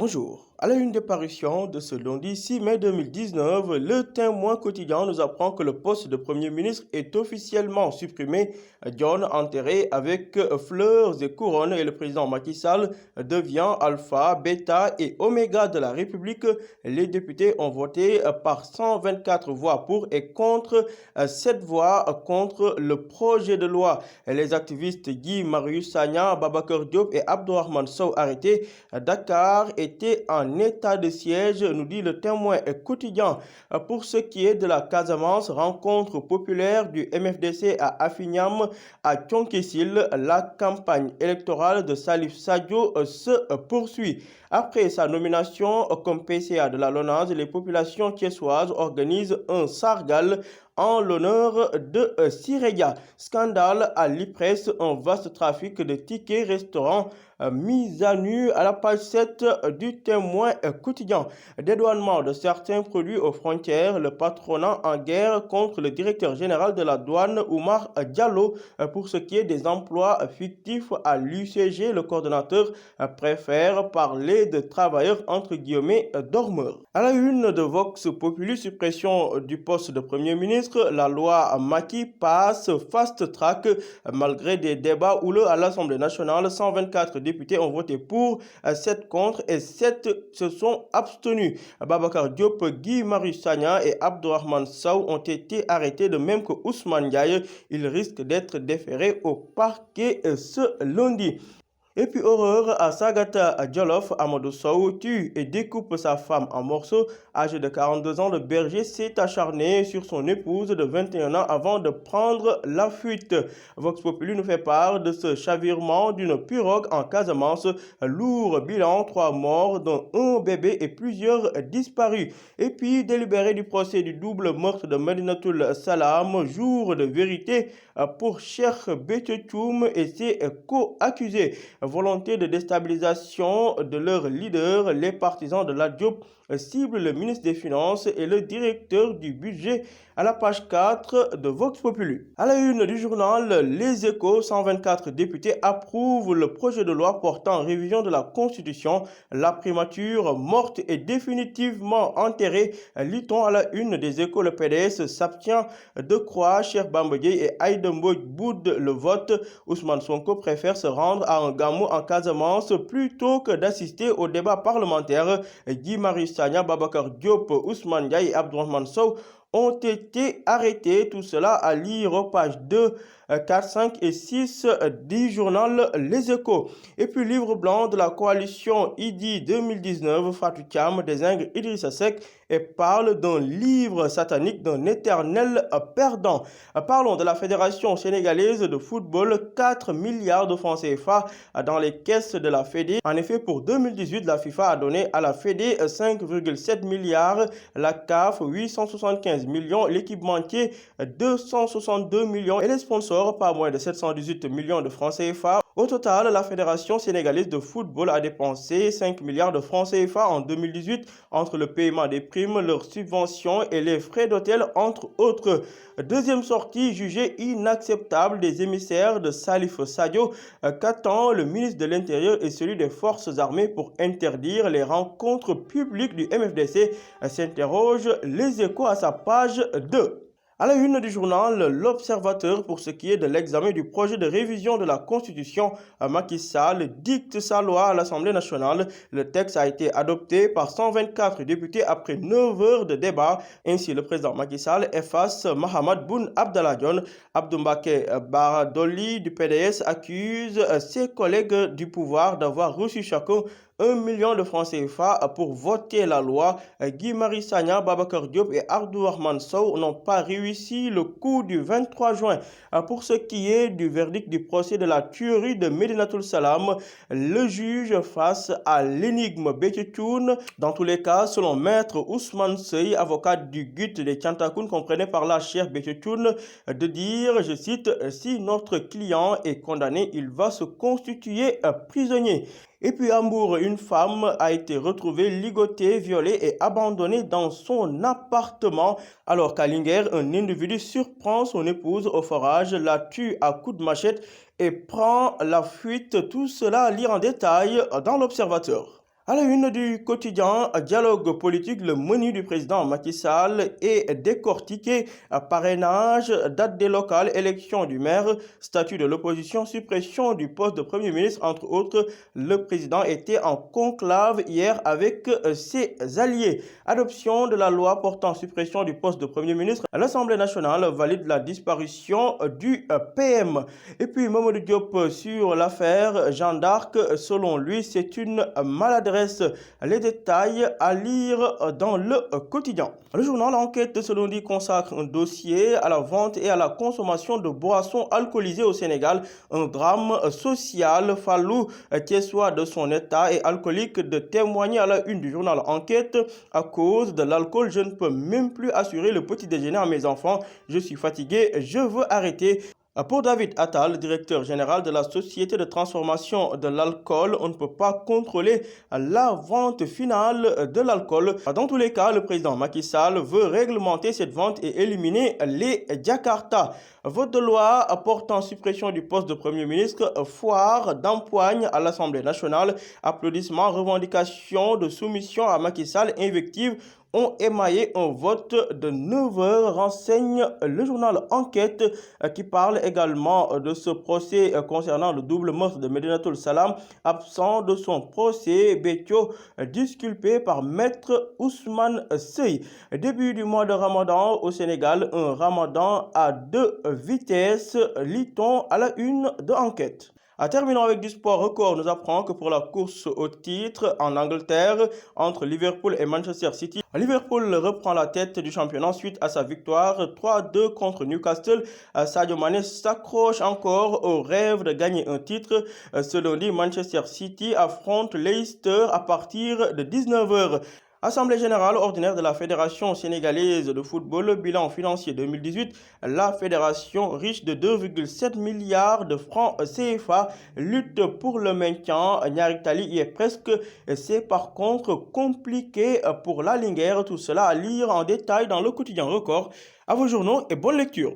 Bonjour. À la une des parutions de ce lundi 6 mai 2019, le Témoin quotidien nous apprend que le poste de Premier ministre est officiellement supprimé. John enterré avec fleurs et couronnes et le président Macky Sall devient alpha, bêta et oméga de la République. Les députés ont voté par 124 voix pour et contre 7 voix contre le projet de loi. Les activistes Guy Marius Sagna, Babacar Diop et Abdourahmane Sow arrêtés. Dakar était en état de siège, nous dit le Témoin quotidien. Pour ce qui est de la Casamance, rencontre populaire du MFDC à Afignam, à Thionkessil, la campagne électorale de Salif Sadio se poursuit. Après sa nomination comme PCA de la LONASE, les populations thiessoises organisent un sargal en l'honneur de Sireya. Scandale à l'IPRES, un vaste trafic de tickets restaurants mis à nu à la page 7 du Témoin quotidien. Dédouanement de certains produits aux frontières, le patronat en guerre contre le directeur général de la douane Oumar Diallo. Pour ce qui est des emplois fictifs à l'UCG, le coordonnateur préfère parler de travailleurs entre guillemets dormeurs. À la une de Vox Populi, suppression du poste de Premier ministre, la loi Macky passe fast track malgré des débats houleux à l'Assemblée nationale. 124 députés ont voté pour, 7 contre et 7 se sont abstenus. Babacar Diop, Guy Marius Sagna et Abdourahmane Sow ont été arrêtés, de même que Ousmane Diaye. Ils risquent d'être déférés au parquet ce lundi. Et puis horreur à Sagata Djolof, Amadou Sow tue et découpe sa femme en morceaux. Âgé de 42 ans, le berger s'est acharné sur son épouse de 21 ans avant de prendre la fuite. Vox Populi nous fait part de ce chavirement d'une pirogue en Casamance. Lourd bilan, 3 morts, dont un bébé et plusieurs disparus. Et puis délibéré du procès du double meurtre de Medinatoul Salam, jour de vérité pour Cheikh Béthié-Thioune et ses co-accusés. Volonté de déstabilisation de leur leader, les partisans de la Diop ciblent le ministre des Finances et le directeur du budget à la page 4 de Vox Populi. À la une du journal Les Échos, 124 députés approuvent le projet de loi portant révision de la Constitution. La primature morte est définitivement enterrée. Lit-on à la une des Échos, le PDS s'abstient de croire. Cheikh Bamba Dièye et Aïda Mbodj boudent le vote. Ousmane Sonko préfère se rendre à un gamou en Casamance plutôt que d'assister au débat parlementaire. Guy Marius Sagna, Babacar Diop, Ousmane Diaye et Abdourahmane Sow ont été arrêtés. Tout cela à lire aux pages 2, 4, 5 et 6 du journal Les Échos. Et puis livre blanc de la coalition IDI 2019, Fatou Thiam désigne Idrissa Seck et parle d'un livre satanique, d'un éternel perdant. Parlons de la Fédération sénégalaise de football, 4 milliards de francs CFA dans les caisses de la Fédé. En effet, pour 2018, la FIFA a donné à la Fédé 5,7 milliards, la CAF 875 millions, l'équipementier 262 millions et les sponsors pas moins de 718 millions de francs CFA. Au total, la Fédération sénégalaise de football a dépensé 5 milliards de francs CFA en 2018 entre le paiement des primes, leurs subventions et les frais d'hôtel, entre autres. Deuxième sortie jugée inacceptable des émissaires de Salif Sadio. Qu'attend le ministre de l'Intérieur et celui des Forces armées pour interdire les rencontres publiques du MFDC, s'interroge Les Échos à sa page 2. À la une du journal L'Observateur, pour ce qui est de l'examen du projet de révision de la Constitution, Macky Sall dicte sa loi à l'Assemblée nationale. Le texte a été adopté par 124 députés après 9 heures de débat. Ainsi, le président Macky Sall efface Mahammed Boun Abdallah Dionne. Abdou Mbacké Bara Dolly du PDS accuse ses collègues du pouvoir d'avoir reçu chacun 1 million de francs CFA pour voter la loi. Guy Marius Sagna, Babacar Diop et Abdourahmane Sow n'ont pas réussi le coup du 23 juin. Pour ce qui est du verdict du procès de la tuerie de Medinatoul Salam, le juge face à l'énigme Béthié-Thioune. Dans tous les cas, selon maître Ousmane Sey, avocat du GUT des Tiantakoun, comprenait par là Cheikh Béthié-Thioune, de dire, je cite, « Si notre client est condamné, il va se constituer prisonnier ». Et puis à Hambourg, une femme a été retrouvée ligotée, violée et abandonnée dans son appartement. Alors qu'à Linguère, un individu surprend son épouse au forage, la tue à coups de machette et prend la fuite. Tout cela à lire en détail dans l'Observateur. À la une du quotidien Dialogue politique, le menu du président Macky Sall est décortiqué. Parrainage, date des locales, élection du maire, statut de l'opposition, suppression du poste de Premier ministre, entre autres. Le président était en conclave hier avec ses alliés. Adoption de la loi portant suppression du poste de Premier ministre. L'Assemblée nationale valide la disparition du PM. Et puis Mamadou Diop sur l'affaire Jeanne d'Arc. Selon lui, c'est une maladresse. Les détails à lire dans le quotidien. Le journal Enquête, selon dit, consacre un dossier à la vente et à la consommation de boissons alcoolisées au Sénégal. Un drame social. Fallou Thiessois, de son état et alcoolique, de témoigner à la une du journal Enquête. À cause de l'alcool, je ne peux même plus assurer le petit déjeuner à mes enfants. Je suis fatigué, je veux arrêter. Pour David Attal, directeur général de la Société de transformation de l'alcool, on ne peut pas contrôler la vente finale de l'alcool. Dans tous les cas, le président Macky Sall veut réglementer cette vente et éliminer les Jakarta. Vote de loi portant suppression du poste de Premier ministre, foire d'empoigne à l'Assemblée nationale, applaudissements, revendications de soumission à Macky Sall, invectives ont émaillé un vote de 9 heures, renseigne le journal Enquête, qui parle également de ce procès concernant le double meurtre de Medinatul Salam, absent de son procès, Betio disculpé par maître Ousmane Sey. Début du mois de Ramadan au Sénégal, un Ramadan à deux vitesses, lit-on à la une de Enquête. Terminons avec du sport. Record nous apprend que pour la course au titre en Angleterre entre Liverpool et Manchester City, Liverpool reprend la tête du championnat suite à sa victoire 3-2 contre Newcastle. Sadio Mané s'accroche encore au rêve de gagner un titre. Ce lundi, Manchester City affronte Leicester à partir de 19 heures. Assemblée générale ordinaire de la Fédération sénégalaise de football, bilan financier 2018, la fédération riche de 2,7 milliards de francs CFA lutte pour le maintien. Ñaari Tali y est presque, c'est par contre compliqué pour la Linguère. Tout cela à lire en détail dans le quotidien Record. À vos journaux et bonne lecture.